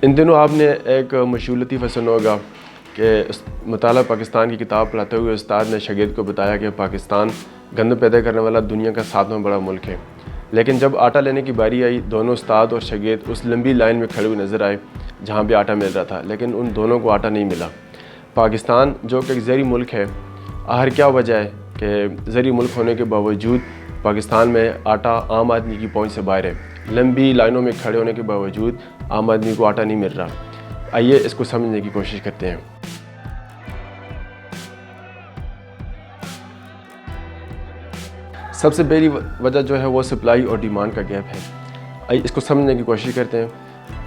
ان دنوں آپ نے ایک مشہور لطیفہ سنا ہوگا کہ مطالعہ پاکستان کی کتاب پڑھاتے ہوئے استاد نے شاگرد کو بتایا کہ پاکستان گندم پیدا کرنے والا دنیا کا 7واں بڑا ملک ہے، لیکن جب آٹا لینے کی باری آئی دونوں استاد اور شاگرد اس لمبی لائن میں کھڑے ہوئے نظر آئے جہاں پہ آٹا مل رہا تھا، لیکن ان دونوں کو آٹا نہیں ملا۔ پاکستان جو کہ ایک زرعی ملک ہے، آخر کیا وجہ ہے کہ زرعی ملک ہونے کے باوجود پاکستان میں آٹا عام آدمی کی پہنچ سے باہر ہے؟ لمبی لائنوں میں کھڑے ہونے کے باوجود عام آدمی کو آٹا نہیں مل رہا۔ آئیے اس کو سمجھنے کی کوشش کرتے ہیں۔ سب سے پہلی وجہ جو ہے وہ سپلائی اور ڈیمانڈ کا گیپ ہے۔ آئیے اس کو سمجھنے کی کوشش کرتے ہیں۔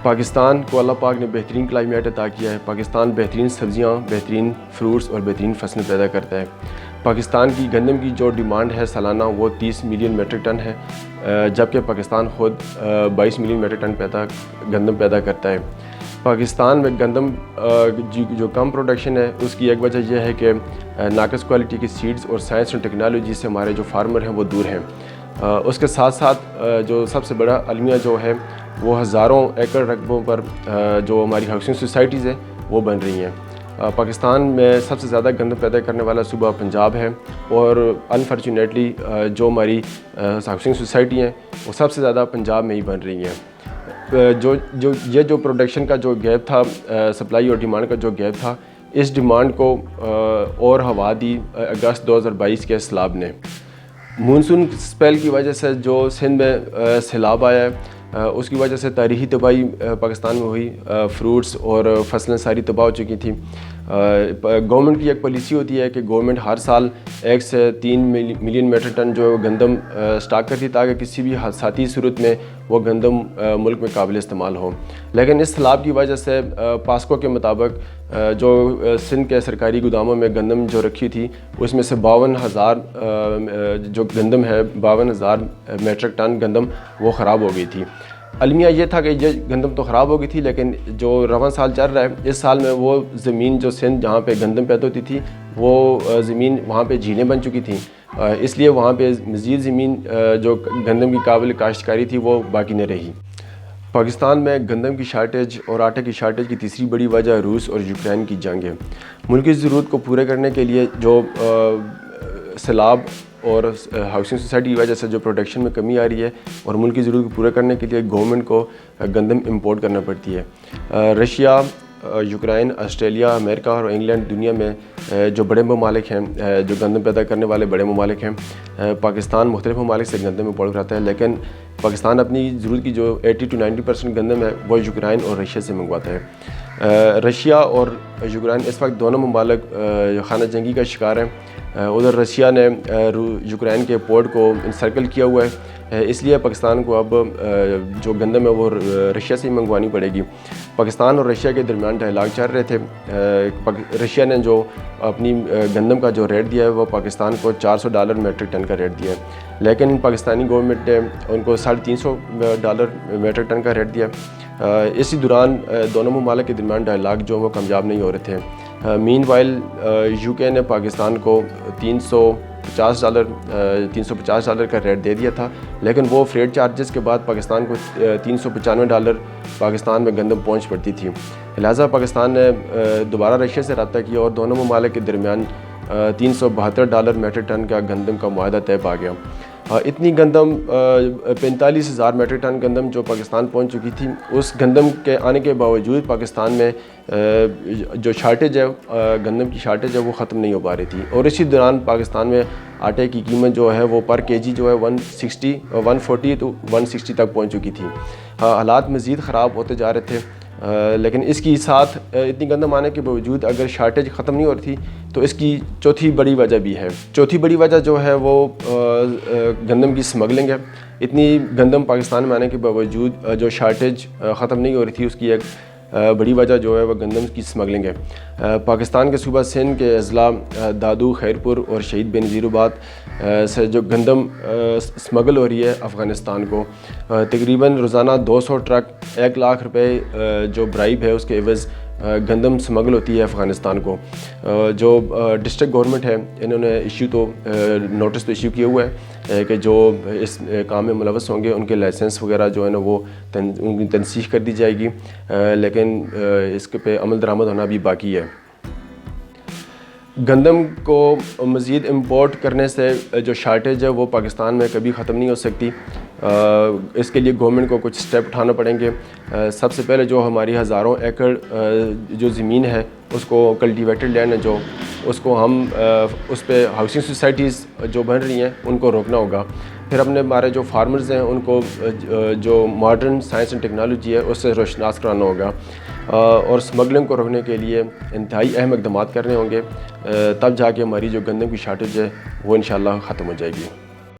پاکستان کو اللہ پاک نے بہترین کلائمیٹ عطا کیا ہے۔ پاکستان بہترین سبزیاں، بہترین فروٹس اور بہترین فصلیں پیدا کرتا ہے۔ پاکستان کی گندم کی جو ڈیمانڈ ہے سالانہ وہ 30 ملین میٹرک ٹن ہے، جبکہ پاکستان خود 22 ملین میٹرک ٹن گندم پیدا کرتا ہے۔ پاکستان میں گندم جو کم پروڈکشن ہے اس کی ایک وجہ یہ ہے کہ ناقص کوالٹی کی سیڈز اور سائنس اور ٹیکنالوجی سے ہمارے جو فارمر ہیں وہ دور ہیں۔ اس کے ساتھ ساتھ جو سب سے بڑا المیہ جو ہے وہ ہزاروں ایکڑ رقبوں پر جو ہماری ہاؤسنگ سوسائٹیز ہیں وہ بن رہی ہیں۔ پاکستان میں سب سے زیادہ گندم پیدا کرنے والا صوبہ پنجاب ہے، اور انفارچونیٹلی جو ہماری ہاؤسنگ سوسائٹی ہیں وہ سب سے زیادہ پنجاب میں ہی بن رہی ہیں۔ جو پروڈکشن کا جو گیپ تھا، سپلائی اور ڈیمانڈ کا جو گیپ تھا، اس ڈیمانڈ کو اور ہوا دی اگست 2022 کے سیلاب نے۔ مونسون سپیل کی وجہ سے جو سندھ میں سیلاب آیا ہے اس کی وجہ سے تاریخی تباہی پاکستان میں ہوئی، فروٹس اور فصلیں ساری تباہ ہو چکی تھیں۔ گورنمنٹ کی ایک پالیسی ہوتی ہے کہ گورنمنٹ ہر سال 1 سے 3 ملین میٹرک ٹن جو گندم سٹاک کرتی تاکہ کسی بھی حادثاتی صورت میں وہ گندم ملک میں قابل استعمال ہو، لیکن اس سیلاب کی وجہ سے پاسکو کے مطابق جو سندھ کے سرکاری گوداموں میں گندم جو رکھی تھی اس میں سے 52,000 جو گندم ہے 52,000 میٹرک ٹن گندم وہ خراب ہو گئی تھی۔ المیہ یہ تھا کہ یہ گندم تو خراب ہو گئی تھی، لیکن جو رواں سال چل رہا ہے اس سال میں وہ زمین جو سندھ جہاں پہ گندم پیدا ہوتی تھی وہ زمین وہاں پہ جھیلیں بن چکی تھیں، اس لیے وہاں پہ مزید زمین جو گندم کی قابل کاشتکاری تھی وہ باقی نہ رہی۔ پاکستان میں گندم کی شارٹیج اور آٹے کی شارٹیج کی تیسری بڑی وجہ روس اور یوکرین کی جنگ ہے۔ ملکی ضرورت کو پورے کرنے کے لیے جو سیلاب اور ہاؤسنگ سوسائٹی کی وجہ سے جو پروڈکشن میں کمی آ رہی ہے، اور ملک کی ضرورت کو پورا کرنے کے لیے گورنمنٹ کو گندم امپورٹ کرنا پڑتی ہے۔ رشیا، یوکرین، آسٹریلیا، امریکہ اور انگلینڈ دنیا میں جو بڑے ممالک ہیں، جو گندم پیدا کرنے والے بڑے ممالک ہیں، پاکستان مختلف ممالک سے گندم امپورٹ کراتا ہے، لیکن پاکستان اپنی ضرورت کی جو 80 سے 90% گندم ہے وہ یوکرین اور رشیا سے منگواتا ہے۔ رشیا اور یوکرین اس وقت دونوں ممالک خانہ جنگی کا شکار ہیں۔ ادھر رشیا نے یوکرین کے پورٹ کو انسرکل کیا ہوا ہے، اس لیے پاکستان کو اب جو گندم ہے وہ رشیا سے ہی منگوانی پڑے گی۔ پاکستان اور رشیا کے درمیان ڈائلاگ چل رہے تھے۔ رشیا نے جو اپنی گندم کا جو ریٹ دیا ہے وہ پاکستان کو $400 میٹرک ٹن کا ریٹ دیا ہے، لیکن پاکستانی گورنمنٹ نے ان کو $350 میٹرک ٹن کا ریٹ دیا۔ اسی دوران دونوں ممالک کے درمیان ڈائلاگ جو وہ کامیاب نہیں ہو رہے تھے۔ مین وائل یو کے نے پاکستان کو $350 کا ریٹ دے دیا تھا، لیکن وہ فریٹ چارجز کے بعد پاکستان کو $395 پاکستان میں گندم پہنچ پڑتی تھی، لہٰذا پاکستان نے دوبارہ رشیا سے رابطہ کیا اور دونوں ممالک کے درمیان $372 میٹرک ٹن کا گندم کا معاہدہ طے پا گیا۔ اتنی گندم 45,000 میٹرک ٹن گندم جو پاکستان پہنچ چکی تھی، اس گندم کے آنے کے باوجود پاکستان میں جو شارٹیج ہے، گندم کی شارٹیج ہے وہ ختم نہیں ہو پا رہی تھی، اور اسی دوران پاکستان میں آٹے کی قیمت جو ہے وہ پر کے جی جو ہے 140 to 160 تک پہنچ چکی تھی۔ حالات مزید خراب ہوتے جا رہے تھے، لیکن اس کی ساتھ اتنی گندم آنے کے باوجود اگر شارٹیج ختم نہیں ہو رہی تھی تو اس کی چوتھی بڑی وجہ بھی ہے۔ چوتھی بڑی وجہ جو ہے وہ گندم کی سمگلنگ ہے۔ اتنی گندم پاکستان میں آنے کے باوجود جو شارٹیج ختم نہیں ہو رہی تھی اس کی ایک بڑی وجہ جو ہے وہ گندم کی سمگلنگ ہے۔ پاکستان کے صوبہ سندھ کے اضلاع دادو، خیرپور اور شہید بینظیر آباد سے جو گندم سمگل ہو رہی ہے افغانستان کو، تقریباً روزانہ 200 ٹرک 1 لاکھ روپے جو برائب ہے اس کے عوض گندم سمگل ہوتی ہے افغانستان کو. جو ڈسٹرکٹ گورنمنٹ ہے انہوں نے نوٹس تو ایشو کیا ہوا ہے کہ جو اس کام میں ملوث ہوں گے ان کے لائسنس وغیرہ جو ہے نا وہ ان کی تنسیخ کر دی جائے گی, لیکن اس کے پہ عمل درآمد ہونا بھی باقی ہے. گندم کو مزید امپورٹ کرنے سے جو شارٹیج ہے وہ پاکستان میں کبھی ختم نہیں ہو سکتی. اس کے لیے گورنمنٹ کو کچھ سٹیپ اٹھانا پڑیں گے. سب سے پہلے جو ہماری ہزاروں ایکڑ جو زمین ہے اس کو کلٹیویٹڈ لینڈ ہے جو اس کو ہم اس پہ ہاؤسنگ سوسائٹیز جو بن رہی ہیں ان کو روکنا ہوگا. پھر اپنے ہمارے جو فارمرز ہیں ان کو جو ماڈرن سائنس اینڈ ٹیکنالوجی ہے اس سے روشناس کرانا ہوگا, اور اسمگلنگ کو روکنے کے لیے انتہائی اہم اقدامات کرنے ہوں گے. تب جا کے ہماری جو گندم کی شارٹیج ہے وہ انشاءاللہ ختم ہو جائے گی.